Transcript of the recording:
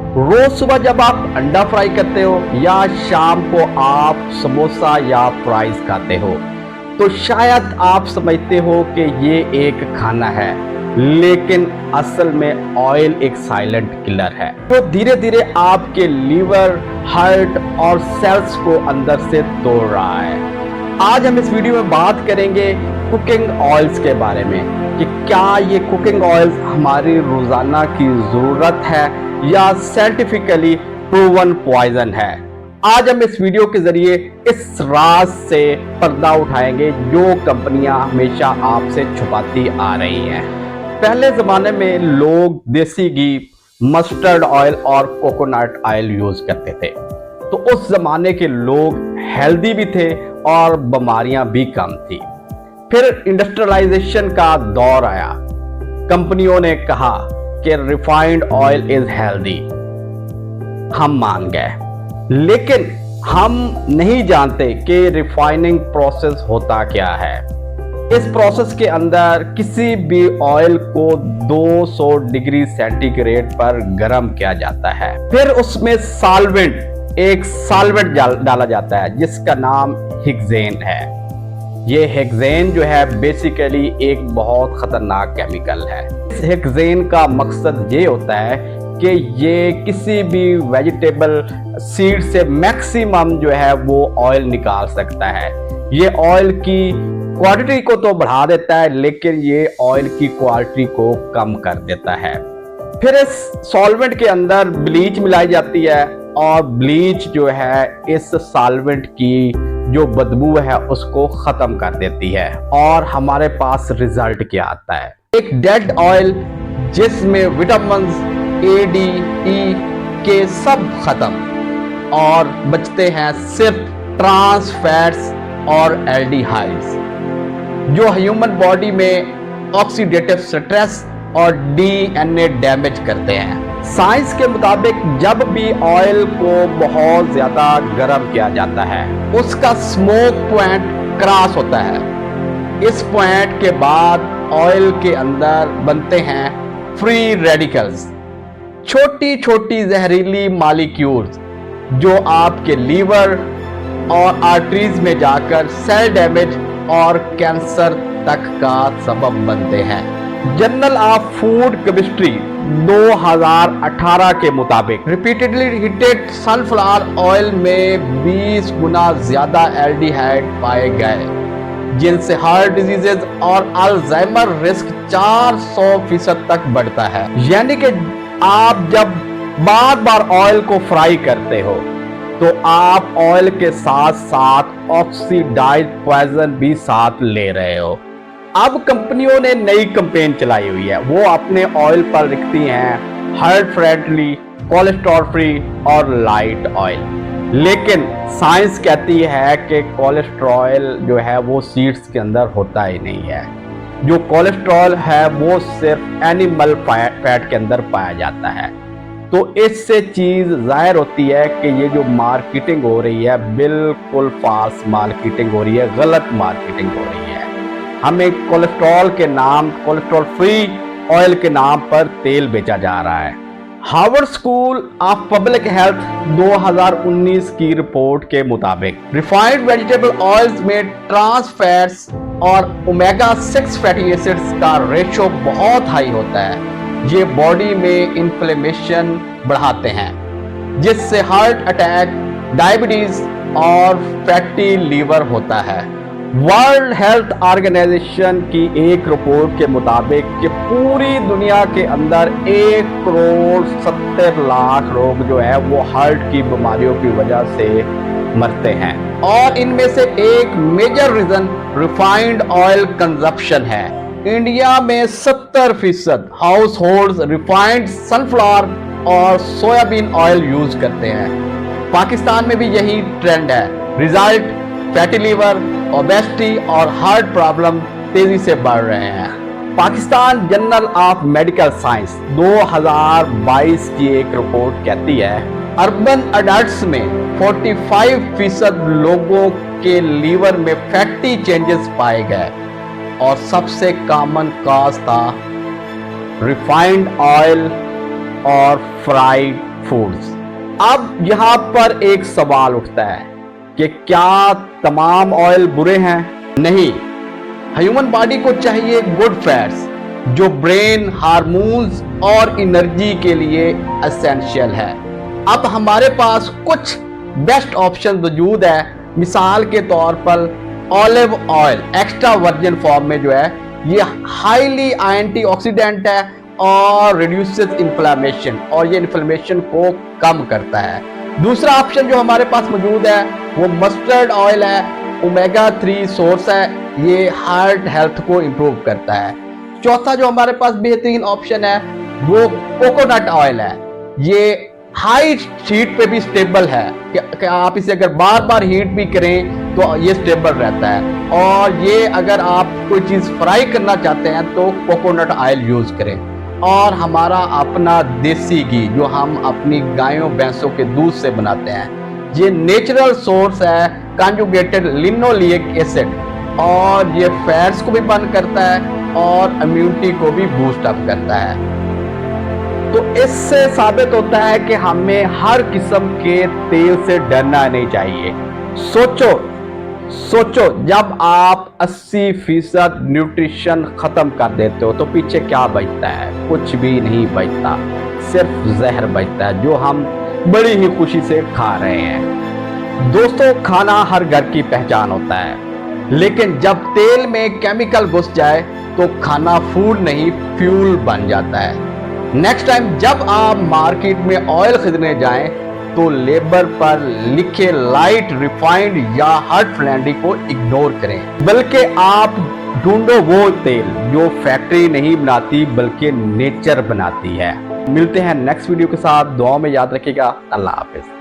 रोज सुबह जब आप अंडा फ्राई करते हो या शाम को आप समोसा या फ्राइज खाते हो तो शायद आप समझते हो कि ये एक खाना है, लेकिन असल में ऑयल एक साइलेंट किलर है जो धीरे धीरे आपके लीवर, हार्ट और सेल्स को अंदर से तोड़ रहा है। आज हम इस वीडियो में बात करेंगे कुकिंग ऑयल्स के बारे में कि क्या ये कुकिंग ऑयल्स हमारी रोजाना की जरूरत है या साइंटिफिकली प्रूवन पॉइजन है। आज हम इस वीडियो के जरिए इस राज से पर्दा उठाएंगे जो कंपनियां हमेशा आपसे छुपाती आ रही हैं। पहले जमाने में लोग देसी घी, मस्टर्ड ऑयल और कोकोनट ऑयल यूज करते थे, तो उस जमाने के लोग हेल्दी भी थे और बीमारियां भी कम थी। फिर इंडस्ट्रियलाइजेशन का दौर आया, कंपनियों ने कहा कि रिफाइंड ऑयल इज हेल्दी। हम मान गए, लेकिन हम नहीं जानते कि रिफाइनिंग प्रोसेस होता क्या है। इस प्रोसेस के अंदर किसी भी ऑयल को 200 डिग्री सेंटीग्रेड पर गर्म किया जाता है, फिर उसमें एक सॉल्वेंट डाला जाता है जिसका नाम हेक्सेन है। ये हेक्सेन जो है बेसिकली एक बहुत खतरनाक केमिकल है। इस हेक्सेन का मकसद ये होता है कि ये किसी भी वेजिटेबल सीड से मैक्सिमम जो है वो ऑयल निकाल सकता है। ये ऑयल की क्वांटिटी को तो बढ़ा देता है, लेकिन ये ऑयल की क्वालिटी को कम कर देता है। फिर इस सॉल्वेंट के अंदर ब्लीच मिलाई जाती है और ब्लीच जो है इस सॉल्वेंट की जो बदबू है उसको खत्म कर देती है और हमारे पास रिजल्ट क्या आता है, एक डेड ऑयल जिसमें विटामिन ए, डी, ई के सब खत्म और बचते हैं सिर्फ ट्रांस फैट्स और एल्डिहाइड्स जो ह्यूमन बॉडी में ऑक्सीडेटिव स्ट्रेस और डीएनए डैमेज करते हैं। साइंस के मुताबिक जब भी ऑयल को बहुत ज्यादा गर्म किया जाता है उसका स्मोक पॉइंट क्रॉस होता है। इस पॉइंट के बाद ऑयल के अंदर बनते हैं फ्री रेडिकल्स, छोटी छोटी जहरीली मॉलिक्यूल्स जो आपके लीवर और आर्टरीज में जाकर सेल डैमेज और कैंसर तक का सबब बनते हैं। जर्नल ऑफ फूड केमिस्ट्री 2018 के मुताबिक रिपीटेडली हीटेड सनफ्लावर ऑयल में 20 गुना ज्यादा एल्डिहाइड पाए गए, जिनसे हार्ट डिजीजेज और अल्जाइमर रिस्क 400% तक बढ़ता है। यानी कि आप जब बार बार ऑयल को फ्राई करते हो तो आप ऑयल के साथ साथ ऑक्सीडाइज पॉइजन भी साथ ले रहे हो। अब कंपनियों ने नई कैंपेन चलाई हुई है, वो अपने ऑयल पर लिखती हैं हार्ट फ्रेंडली, कोलेस्ट्रॉल फ्री और लाइट ऑयल, लेकिन साइंस कहती है कि कोलेस्ट्रॉल जो है वो सीड्स के अंदर होता ही नहीं है। जो कोलेस्ट्रॉल है वो सिर्फ एनिमल फैट के अंदर पाया जाता है। तो इससे चीज जाहिर होती है कि ये जो मार्केटिंग हो रही है बिल्कुल फाल्स मार्केटिंग हो रही है, गलत मार्केटिंग हो रही है। हमें कोलेस्ट्रॉल के नाम, कोलेस्ट्रॉल फ्री ऑयल के नाम पर तेल बेचा जा रहा है। Harvard school of public health 2019 की रिपोर्ट के मुताबिक रिफाइंड वेजिटेबल ऑयल्स में ट्रांस फैट्स और ओमेगा 6 फैटी एसिड्स का रेशो बहुत हाई होता है। ये बॉडी में इन्फ्लेमेशन बढ़ाते हैं जिससे हार्ट अटैक, डायबिटीज और फैटी लीवर होता है। वर्ल्ड हेल्थ ऑर्गेनाइजेशन की एक रिपोर्ट के मुताबिक कि पूरी दुनिया के अंदर 1 करोड़ 70 लाख लोग जो है वो हार्ट की बीमारियों की वजह से मरते हैं और इनमें से एक major reason refined oil consumption है। इंडिया में 70% हाउस होल्ड रिफाइंड सनफ्लावर और सोयाबीन ऑयल यूज करते हैं। पाकिस्तान में भी यही ट्रेंड है। रिजल्ट फैटी लीवर, ओबेसिटी और हार्ट प्रॉब्लम तेजी से बढ़ रहे हैं। Pakistan journal of medical science 2022 की एक रिपोर्ट कहती है अर्बन अडल्ट्स में 45% लोगों के लीवर में फैटी चेंजेस पाए गए और सबसे कॉमन कॉज था रिफाइंड ऑयल और फ्राइड फूड्स। अब यहाँ पर एक सवाल उठता है कि क्या तमाम ऑयल बुरे हैं? नहीं, ह्यूमन बॉडी को चाहिए गुड फैट्स जो ब्रेन, हार्मोन्स और एनर्जी के लिए एसेंशियल है। अब हमारे पास कुछ बेस्ट ऑप्शन मौजूद है। मिसाल के तौर पर olive oil extra virgin form में जो है ये हाईली एंटीऑक्सीडेंट है और रिड्यूसेस इन्फ्लेमेशन, और ये इन्फ्लेमेशन को कम करता है। दूसरा ऑप्शन जो हमारे पास मौजूद है वो मस्टर्ड ऑयल है, ओमेगा 3 सोर्स है, ये हार्ट हेल्थ को इम्प्रूव करता है। चौथा जो हमारे पास बेहतरीन ऑप्शन है वो कोकोनट ऑयल है, ये हाई हीट पे भी स्टेबल है कि आप इसे अगर बार बार हीट भी करें तो ये स्टेबल रहता है। और ये अगर आप कोई चीज़ फ्राई करना चाहते हैं तो कोकोनट ऑयल यूज़ करें। और हमारा अपना देसी घी जो हम अपनी गायों भैंसों के दूध से बनाते हैं, ये नेचुरल सोर्स है कॉन्जुगेटेड लिनोलिक एसिड, और ये फैट्स को भी बर्न करता है और इम्यूनिटी को भी बूस्ट अप करता है। तो इससे साबित होता है कि हमें हर किस्म के तेल से डरना नहीं चाहिए। सोचो जब आप 80% न्यूट्रिशन खत्म कर देते हो तो पीछे क्या बचता है? कुछ भी नहीं बचता, सिर्फ जहर बचता है जो हम बड़ी ही खुशी से खा रहे हैं। दोस्तों, खाना हर घर की पहचान होता है, लेकिन जब तेल में केमिकल घुस जाए तो खाना फूड नहीं फ्यूल बन जाता है। नेक्स्ट टाइम जब आप मार्केट में ऑयल खरीदने जाएं तो लेबल पर लिखे लाइट रिफाइंड या हर्ट फ्रेंडली को इग्नोर करें, बल्कि आप ढूंढो वो तेल जो फैक्ट्री नहीं बनाती बल्कि नेचर बनाती है। मिलते हैं नेक्स्ट वीडियो के साथ। दुआ में याद रखिएगा। अल्लाह हाफिज।